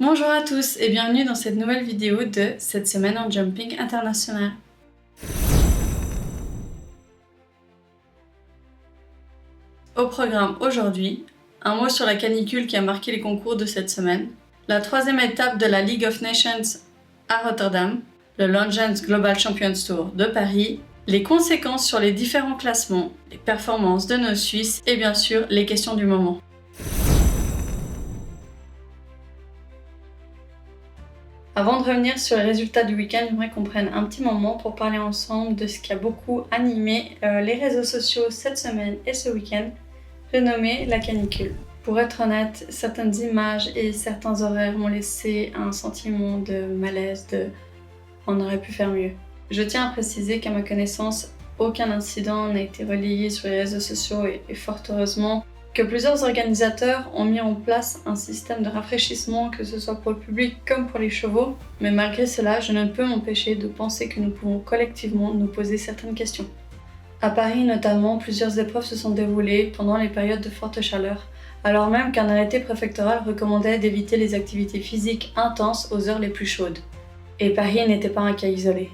Bonjour à tous et bienvenue dans cette nouvelle vidéo de cette semaine en jumping international. Au programme aujourd'hui, un mot sur la canicule qui a marqué les concours de cette semaine, la troisième étape de la League of Nations à Rotterdam, le Longines Global Champions Tour de Paris, les conséquences sur les différents classements, les performances de nos Suisses et bien sûr les questions du moment. Avant de revenir sur les résultats du week-end, j'aimerais qu'on prenne un petit moment pour parler ensemble de ce qui a beaucoup animé les réseaux sociaux cette semaine et ce week-end, j'ai nommé la canicule. Pour être honnête, certaines images et certains horaires m'ont laissé un sentiment de malaise, on aurait pu faire mieux. Je tiens à préciser qu'à ma connaissance, aucun incident n'a été relayé sur les réseaux sociaux et fort heureusement, que plusieurs organisateurs ont mis en place un système de rafraîchissement, que ce soit pour le public comme pour les chevaux, mais malgré cela, je ne peux m'empêcher de penser que nous pouvons collectivement nous poser certaines questions. À Paris notamment, plusieurs épreuves se sont déroulées pendant les périodes de forte chaleur, alors même qu'un arrêté préfectoral recommandait d'éviter les activités physiques intenses aux heures les plus chaudes. Et Paris n'était pas un cas isolé.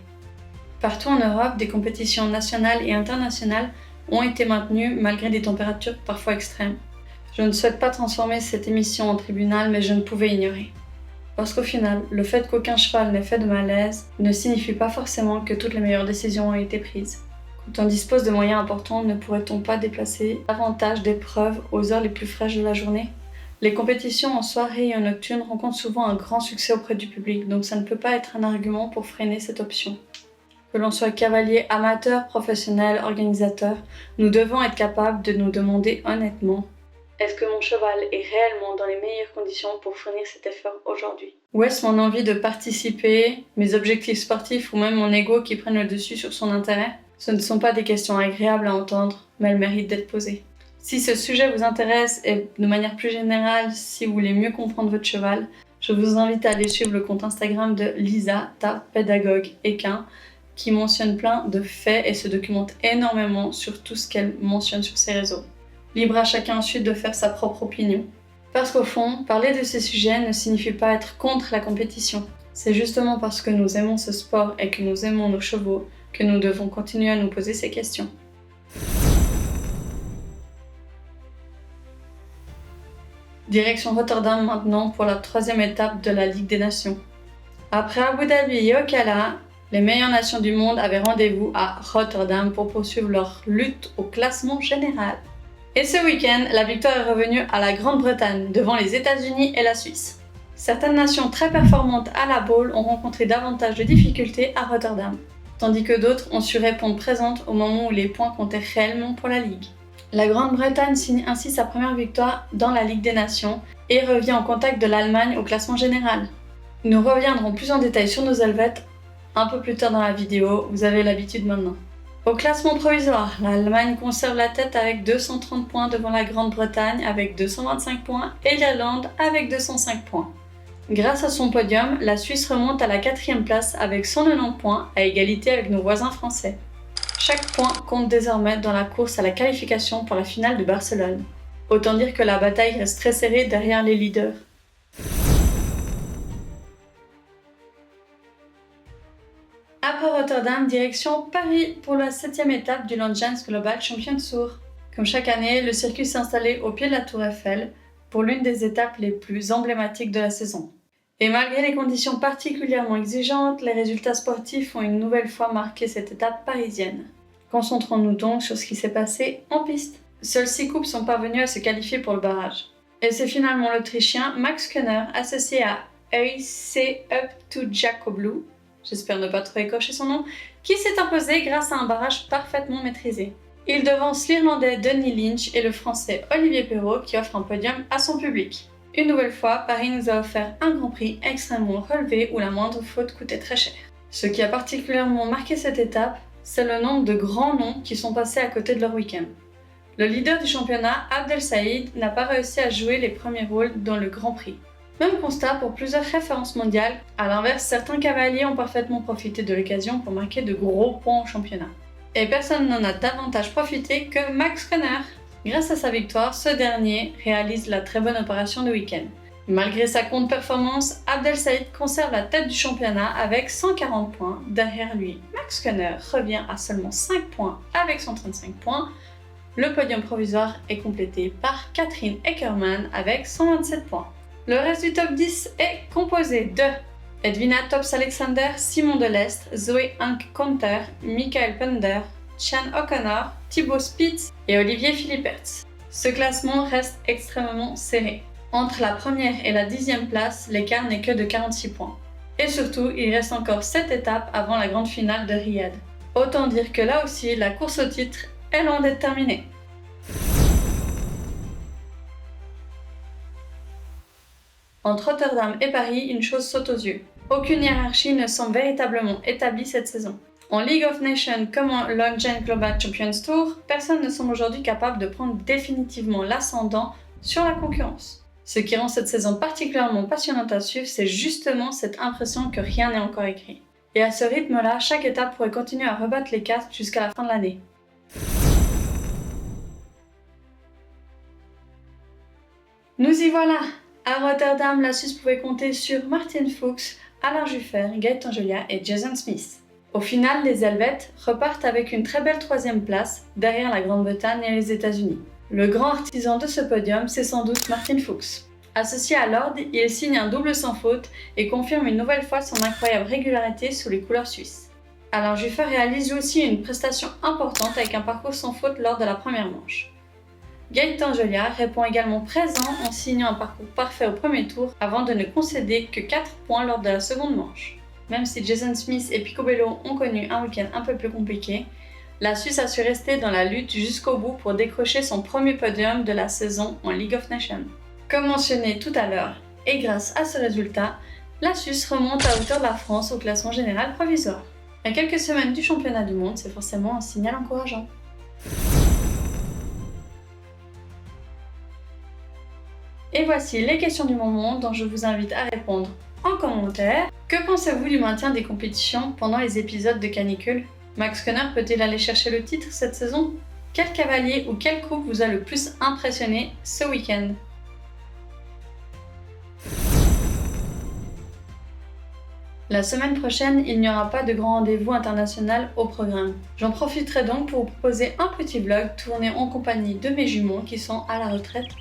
Partout en Europe, des compétitions nationales et internationales ont été maintenus malgré des températures parfois extrêmes. Je ne souhaite pas transformer cette émission en tribunal, mais je ne pouvais ignorer. Parce qu'au final, le fait qu'aucun cheval n'ait fait de malaise ne signifie pas forcément que toutes les meilleures décisions ont été prises. Quand on dispose de moyens importants, ne pourrait-on pas déplacer davantage d'épreuves aux heures les plus fraîches de la journée ? Les compétitions en soirée et en nocturne rencontrent souvent un grand succès auprès du public, donc ça ne peut pas être un argument pour freiner cette option. Que l'on soit cavalier, amateur, professionnel, organisateur, nous devons être capables de nous demander honnêtement: est-ce que mon cheval est réellement dans les meilleures conditions pour fournir cet effort aujourd'hui ? Ou est-ce mon envie de participer, mes objectifs sportifs ou même mon ego qui prennent le dessus sur son intérêt ? Ce ne sont pas des questions agréables à entendre, mais elles méritent d'être posées. Si ce sujet vous intéresse et de manière plus générale, si vous voulez mieux comprendre votre cheval, je vous invite à aller suivre le compte Instagram de Lisa, ta pédagogue équin, qui mentionne plein de faits et se documente énormément sur tout ce qu'elle mentionne sur ses réseaux. Libre à chacun ensuite de faire sa propre opinion. Parce qu'au fond, parler de ces sujets ne signifie pas être contre la compétition. C'est justement parce que nous aimons ce sport et que nous aimons nos chevaux que nous devons continuer à nous poser ces questions. Direction Rotterdam maintenant pour la troisième étape de la Ligue des Nations. Après Abu Dhabi et Ocala, les meilleures nations du monde avaient rendez-vous à Rotterdam pour poursuivre leur lutte au classement général. Et ce week-end, la victoire est revenue à la Grande-Bretagne devant les États-Unis et la Suisse. Certaines nations très performantes à la bowl ont rencontré davantage de difficultés à Rotterdam, tandis que d'autres ont su répondre présentes au moment où les points comptaient réellement pour la Ligue. La Grande-Bretagne signe ainsi sa première victoire dans la Ligue des Nations et revient en contact de l'Allemagne au classement général. Nous reviendrons plus en détail sur nos Helvètes un peu plus tard dans la vidéo, vous avez l'habitude maintenant. Au classement provisoire, l'Allemagne conserve la tête avec 230 points devant la Grande-Bretagne avec 225 points et l'Irlande avec 205 points. Grâce à son podium, la Suisse remonte à la 4e place avec 190 points à égalité avec nos voisins français. Chaque point compte désormais dans la course à la qualification pour la finale de Barcelone. Autant dire que la bataille reste très serrée derrière les leaders. Après Rotterdam, direction Paris pour la 7e étape du Longines Global Champions Tour. Comme chaque année, le circuit s'est installé au pied de la Tour Eiffel pour l'une des étapes les plus emblématiques de la saison. Et malgré les conditions particulièrement exigeantes, les résultats sportifs ont une nouvelle fois marqué cette étape parisienne. Concentrons-nous donc sur ce qui s'est passé en piste. Seuls 6 couples sont parvenus à se qualifier pour le barrage. Et c'est finalement l'Autrichien Max Könner, associé à EIC Up to Jacoblu, j'espère ne pas trop écorcher son nom, qui s'est imposé grâce à un barrage parfaitement maîtrisé. Il devance l'Irlandais Denis Lynch et le Français Olivier Perrault qui offre un podium à son public. Une nouvelle fois, Paris nous a offert un Grand Prix extrêmement relevé où la moindre faute coûtait très cher. Ce qui a particulièrement marqué cette étape, c'est le nombre de grands noms qui sont passés à côté de leur week-end. Le leader du championnat, Abdel Saïd, n'a pas réussi à jouer les premiers rôles dans le Grand Prix. Même constat pour plusieurs références mondiales, à l'inverse, certains cavaliers ont parfaitement profité de l'occasion pour marquer de gros points au championnat. Et personne n'en a davantage profité que Max Könner. Grâce à sa victoire, ce dernier réalise la très bonne opération de week-end. Malgré sa contre-performance, Abdel Saïd conserve la tête du championnat avec 140 points. Derrière lui, Max Conner revient à seulement 5 points avec 135 points. Le podium provisoire est complété par Catherine Eckermann avec 127 points. Le reste du top 10 est composé de Edwina Tops-Alexander, Simon Delestre, Zoé Hank-Conter, Michael Pender, Sian O'Connor, Thibaut Spitz et Olivier Philippertz. Ce classement reste extrêmement serré. Entre la première et la 10e place, l'écart n'est que de 46 points. Et surtout, il reste encore 7 étapes avant la grande finale de Riyad. Autant dire que là aussi, la course au titre est loin d'être terminée. Entre Rotterdam et Paris, une chose saute aux yeux. Aucune hiérarchie ne semble véritablement établie cette saison. En League of Nations comme en Long-Jump Global Champions Tour, personne ne semble aujourd'hui capable de prendre définitivement l'ascendant sur la concurrence. Ce qui rend cette saison particulièrement passionnante à suivre, c'est justement cette impression que rien n'est encore écrit. Et à ce rythme-là, chaque étape pourrait continuer à rebattre les cartes jusqu'à la fin de l'année. Nous y voilà! À Rotterdam, la Suisse pouvait compter sur Martin Fuchs, Alain Jufer, Gaëtan Jolia et Jason Smith. Au final, les Helvètes repartent avec une très belle 3e place, derrière la Grande-Bretagne et les États-Unis. Le grand artisan de ce podium, c'est sans doute Martin Fuchs. Associé à Lord, il signe un double sans faute et confirme une nouvelle fois son incroyable régularité sous les couleurs suisses. Alain Jufer réalise aussi une prestation importante avec un parcours sans faute lors de la première manche. Gaëtan Jolia répond également présent en signant un parcours parfait au premier tour avant de ne concéder que 4 points lors de la seconde manche. Même si Jason Smith et Picobello ont connu un week-end un peu plus compliqué, la Suisse a su rester dans la lutte jusqu'au bout pour décrocher son premier podium de la saison en League of Nations. Comme mentionné tout à l'heure, et grâce à ce résultat, la Suisse remonte à hauteur de la France au classement général provisoire. À quelques semaines du championnat du monde, c'est forcément un signal encourageant. Et voici les questions du moment dont je vous invite à répondre en commentaire. Que pensez-vous du maintien des compétitions pendant les épisodes de canicule ? Max Conner peut-il aller chercher le titre cette saison ? Quel cavalier ou quelle coupe vous a le plus impressionné ce week-end ? La semaine prochaine, il n'y aura pas de grand rendez-vous international au programme. J'en profiterai donc pour vous proposer un petit vlog tourné en compagnie de mes jumeaux qui sont à la retraite.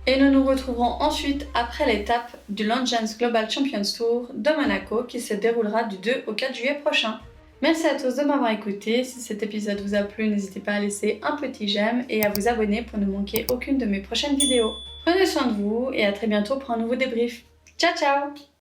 Et nous nous retrouverons ensuite après l'étape du Long-Jump Global Champions Tour de Monaco qui se déroulera du 2 au 4 juillet prochain. Merci à tous de m'avoir écouté. Si cet épisode vous a plu, n'hésitez pas à laisser un petit j'aime et à vous abonner pour ne manquer aucune de mes prochaines vidéos. Prenez soin de vous et à très bientôt pour un nouveau débrief. Ciao ciao!